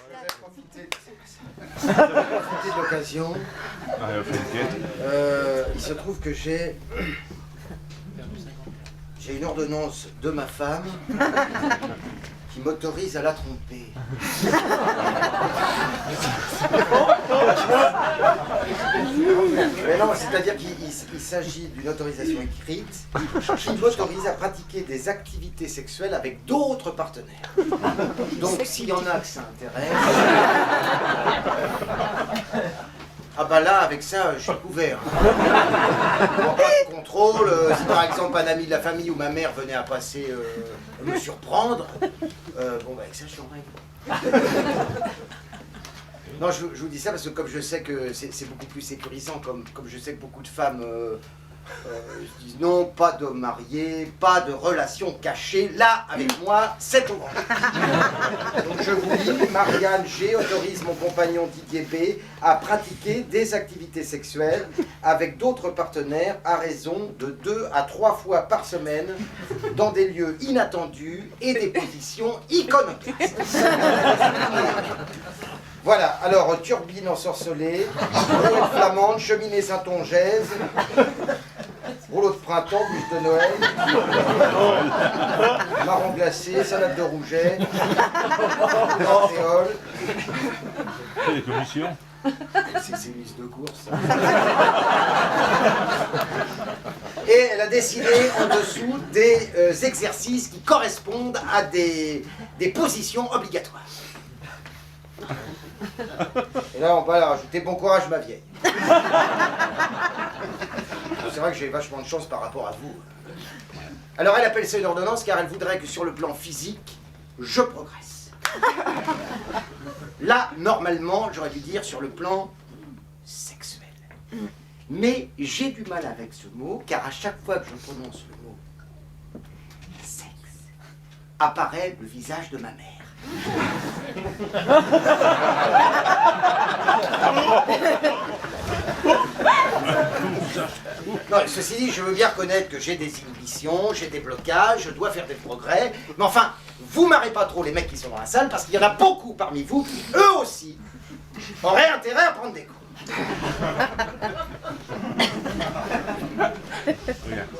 Je vais profiter de l'occasion. Il se trouve que j'ai une ordonnance de ma femme qui m'autorise à la tromper. Mais non, c'est-à-dire qu'il s'agit d'une autorisation écrite qui m'autorise à pratiquer des activités sexuelles avec d'autres partenaires. Donc s'il y en a que ça intéresse... Ah bah là, avec ça, je suis couvert. Bon, pas de contrôle, si par exemple un ami de la famille ou ma mère venait à passer me surprendre, bon bah avec ça, je suis en règle. Non, je vous dis ça parce que comme je sais que c'est beaucoup plus sécurisant, comme je sais que beaucoup de femmes disent non, pas de marié, pas de relation cachée, là, avec moi, c'est au grand. Donc je vous dis, Marianne G autorise mon compagnon Didier B à pratiquer des activités sexuelles avec d'autres partenaires à raison de 2 à 3 fois par semaine dans des lieux inattendus et des positions iconoclastes. Voilà, alors turbine ensorcelée, rouleau de flamande, cheminée saintongeaise, rouleau de printemps, bûche de Noël, marron glacé, salade de rouget, lentéole. Les commissions. C'est une liste de courses. Et elle a dessiné en dessous des exercices qui correspondent à des positions obligatoires. Et là, on va leur rajouter bon courage, ma vieille. C'est vrai que j'ai vachement de chance par rapport à vous. Alors, elle appelle ça une ordonnance car elle voudrait que sur le plan physique, je progresse. Là, normalement, j'aurais dû dire sur le plan sexuel. Mais j'ai du mal avec ce mot car à chaque fois que je prononce le mot sexe, apparaît le visage de ma mère. Non, ceci dit, je veux bien reconnaître que j'ai des inhibitions, j'ai des blocages, je dois faire des progrès, mais enfin, vous marrez pas trop les mecs qui sont dans la salle, parce qu'il y en a beaucoup parmi vous qui, eux aussi, auraient intérêt à prendre des cours.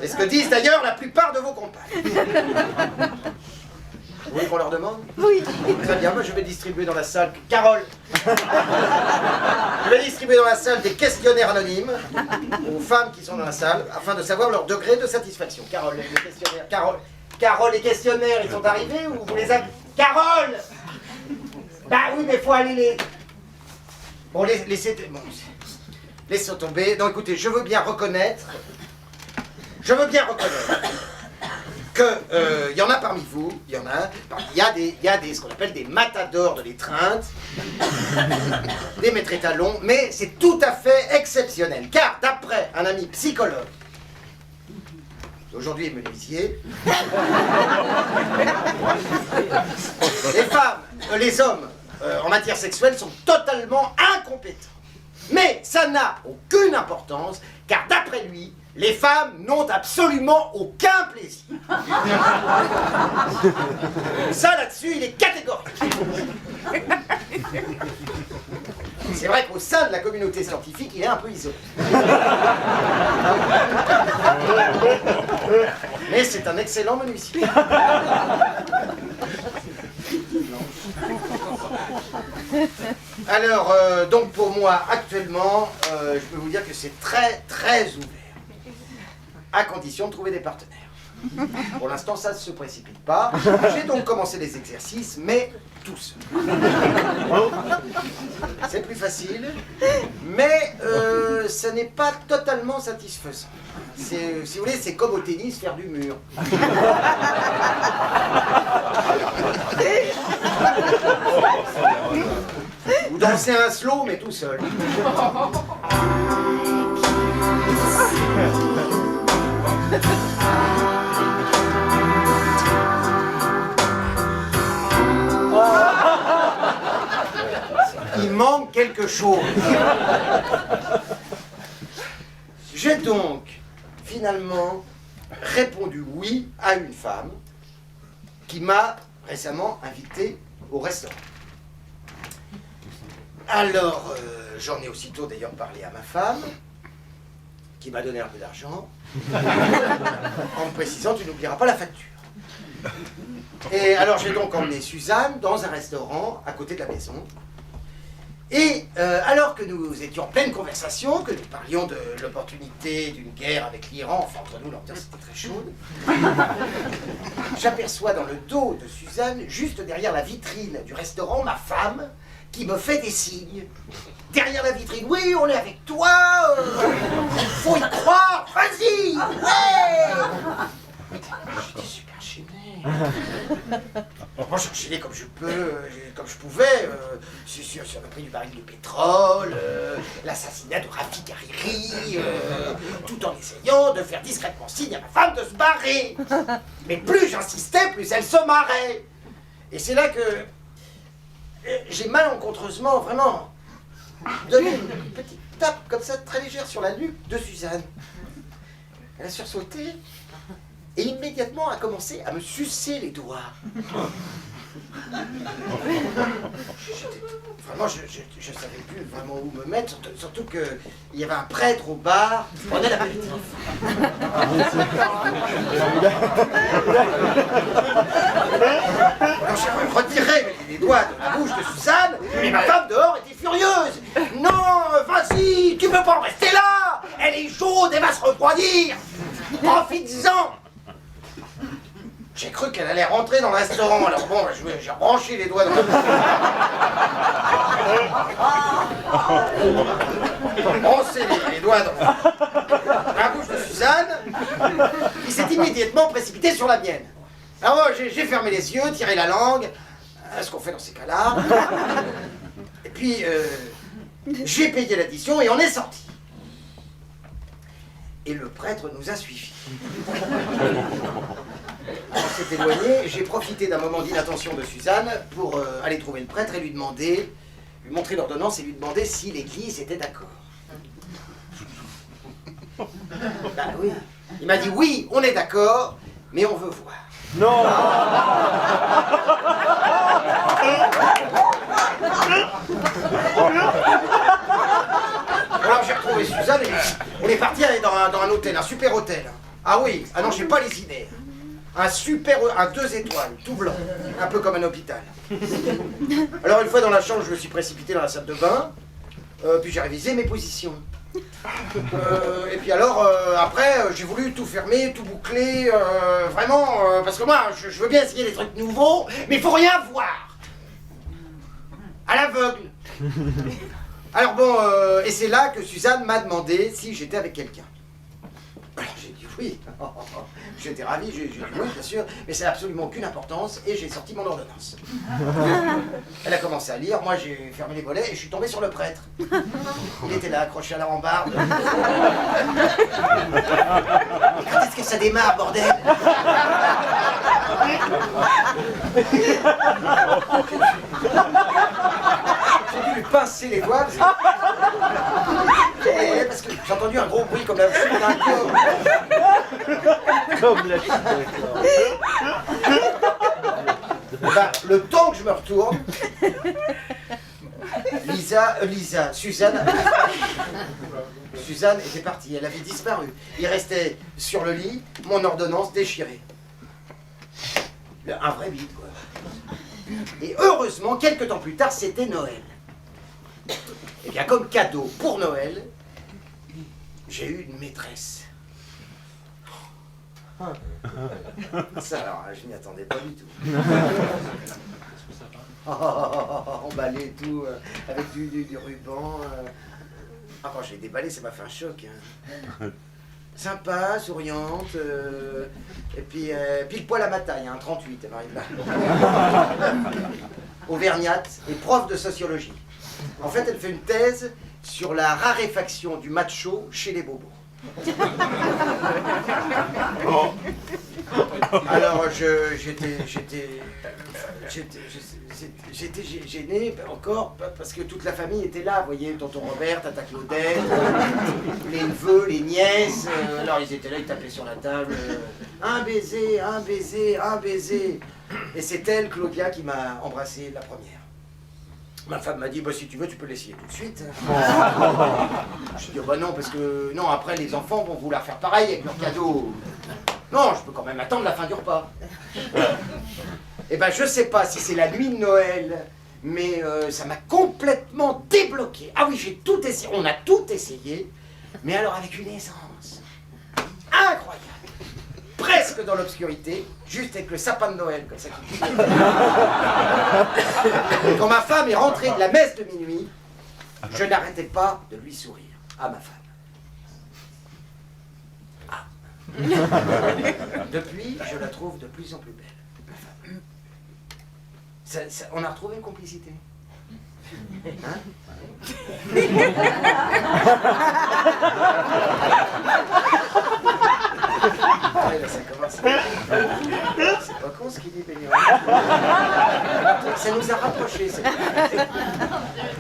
C'est ce que disent d'ailleurs la plupart de vos compagnes. Vous voulez qu'on leur demande? Oui. Très bien, moi je vais distribuer dans la salle... Carole, je vais distribuer dans la salle des questionnaires anonymes aux femmes qui sont dans la salle afin de savoir leur degré de satisfaction. Carole, les questionnaires... Carole, les questionnaires, ils sont arrivés ou vous les avez... Carole! Bah oui, mais il faut aller les... Bon, laissez tomber. Non, écoutez, je veux bien reconnaître que y en a parmi vous, il y a des ce qu'on appelle des matadors de l'étreinte, des maîtres étalons, mais c'est tout à fait exceptionnel, car d'après un ami psychologue, aujourd'hui menuisier, les hommes en matière sexuelle sont totalement incompétents. Mais ça n'a aucune importance, car d'après lui, les femmes n'ont absolument aucun plaisir. Ça, là-dessus, il est catégorique. C'est vrai qu'au sein de la communauté scientifique, il est un peu isolé. Mais c'est un excellent menuisier. Alors, donc pour moi, actuellement, je peux vous dire que c'est très, très ouvert. À condition de trouver des partenaires. Pour l'instant, ça ne se précipite pas. J'ai donc commencé les exercices, mais tout seul. C'est plus facile, mais ça n'est pas totalement satisfaisant. Si vous voulez, c'est comme au tennis, faire du mur. Ou danser un slow, mais tout seul. Il manque quelque chose. J'ai donc finalement répondu oui à une femme qui m'a récemment invité au restaurant. Alors, j'en ai aussitôt d'ailleurs parlé à ma femme, qui m'a donné un peu d'argent, en me précisant, tu n'oublieras pas la facture. Et alors j'ai donc emmené Suzanne dans un restaurant à côté de la maison. Et alors que nous étions en pleine conversation, que nous parlions de l'opportunité d'une guerre avec l'Iran, enfin entre nous l'ambiance était très chaude, j'aperçois dans le dos de Suzanne, juste derrière la vitrine du restaurant, ma femme qui me fait des signes. Derrière la vitrine, oui, on est avec toi, faut y croire, vas-y, ouais. J'étais super gêné. Moi, j'enchaînais comme je pouvais, sur le prix du baril de pétrole, l'assassinat de Rafik Hariri, tout en essayant de faire discrètement signe à ma femme de se barrer. Mais plus j'insistais, plus elle se marrait. Et c'est là que j'ai malencontreusement, vraiment, donné une petite tape comme ça, très légère sur la nuque de Suzanne. Elle a sursauté. Et immédiatement a commencé à me sucer les doigts. Vraiment, je savais plus vraiment où me mettre, surtout qu'il y avait un prêtre au bar qui prenait l'apéritif. Alors j'ai retiré les doigts de la bouche de Suzanne, mais ma femme dehors était furieuse. Non, vas-y, tu peux pas en rester là. Elle est chaude, elle va se refroidir. Profites-en. J'ai cru qu'elle allait rentrer dans le restaurant, alors bon, j'ai branché les doigts dans la bouche. Branché les doigts dans la bouche de Suzanne, qui s'est immédiatement précipitée sur la mienne. Alors moi, j'ai fermé les yeux, tiré la langue, ce qu'on fait dans ces cas-là. Et puis, j'ai payé l'addition et on est sorti. Et le prêtre nous a suivis. On s'est éloigné, j'ai profité d'un moment d'inattention de Suzanne pour aller trouver le prêtre et lui montrer l'ordonnance et lui demander si l'église était d'accord. Bah oui. Il m'a dit oui, on est d'accord, mais on veut voir. Non. Alors j'ai retrouvé Suzanne et on est parti aller dans un hôtel, un super hôtel. Ah oui, ah non, j'ai pas les idées. Un 2 étoiles, tout blanc, un peu comme un hôpital. Alors une fois dans la chambre, je me suis précipité dans la salle de bain, puis j'ai révisé mes positions. Et puis alors, après, j'ai voulu tout fermer, tout boucler, vraiment, parce que moi, je veux bien essayer des trucs nouveaux, mais il faut rien voir. À l'aveugle. Alors bon, et c'est là que Suzanne m'a demandé si j'étais avec quelqu'un. Alors j'ai dit oui. J'étais ravi, j'ai dit oui, bien sûr, mais ça n'a absolument aucune importance, et j'ai sorti mon ordonnance. Elle a commencé à lire, moi j'ai fermé les volets et je suis tombé sur le prêtre. Il était là, accroché à la rambarde. Quand est-ce que ça démarre, bordel? J'ai dû lui pincer les doigts parce que j'ai entendu un gros bruit comme la chute d'un corps. Comme la chute. Ben, le temps que je me retourne, Suzanne était partie, elle avait disparu. Il restait sur le lit mon ordonnance déchirée. Un vrai bide, quoi. Et heureusement, quelques temps plus tard, c'était Noël. Et bien, comme cadeau pour Noël, j'ai eu une maîtresse. Ça, alors, je m'y attendais pas du tout. Emballé et tout, avec du ruban. Ah, quand j'ai déballé, ça m'a fait un choc. Hein. Sympa, souriante, et puis pile poil à ma taille, un 38, elle m'arrive là. Auvergnate et prof de sociologie. En fait, elle fait une thèse sur la raréfaction du macho chez les bobos. Alors j'étais gêné encore parce que toute la famille était là, vous voyez, tonton Robert, tata Claudette, les neveux, les nièces, alors ils étaient là, ils tapaient sur la table, un baiser, un baiser, un baiser. Et c'est elle, Claudia, qui m'a embrassé la première. Ma femme m'a dit, bah, si tu veux, tu peux l'essayer tout de suite. Je dis, oh, bah non, parce que non, après les enfants vont vouloir faire pareil avec leurs cadeaux. Non, je peux quand même attendre la fin du repas. Eh ben, je sais pas si c'est la nuit de Noël, mais ça m'a complètement débloqué. Ah oui, j'ai tout essayé, on a tout essayé, mais alors avec une aisance incroyable. Presque dans l'obscurité, juste avec le sapin de Noël, comme ça. Et quand ma femme est rentrée de la messe de minuit, je n'arrêtais pas de lui sourire, à ma femme. Ah. Depuis, je la trouve de plus en plus belle, ma femme. On a retrouvé une complicité. Hein? Ouais, là, ça commence. C'est pas con ce qu'il dit, Bénion. Ça nous a rapprochés, cette maîtresse.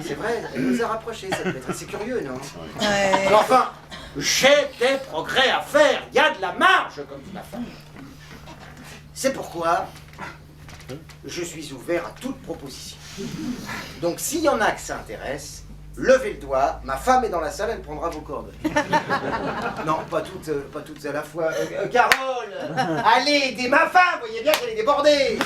C'est vrai, elle nous a rapprochés, cette maîtresse. C'est curieux, non? Ouais. Mais enfin, j'ai des progrès à faire. Il y a de la marge, comme dit ma femme. C'est pourquoi je suis ouvert à toute proposition. Donc, s'il y en a que ça intéresse, levez le doigt, ma femme est dans la salle, elle prendra vos coordonnées. Non, pas toutes à la fois. Carole, allez, aidez ma femme, vous voyez bien qu'elle est débordée.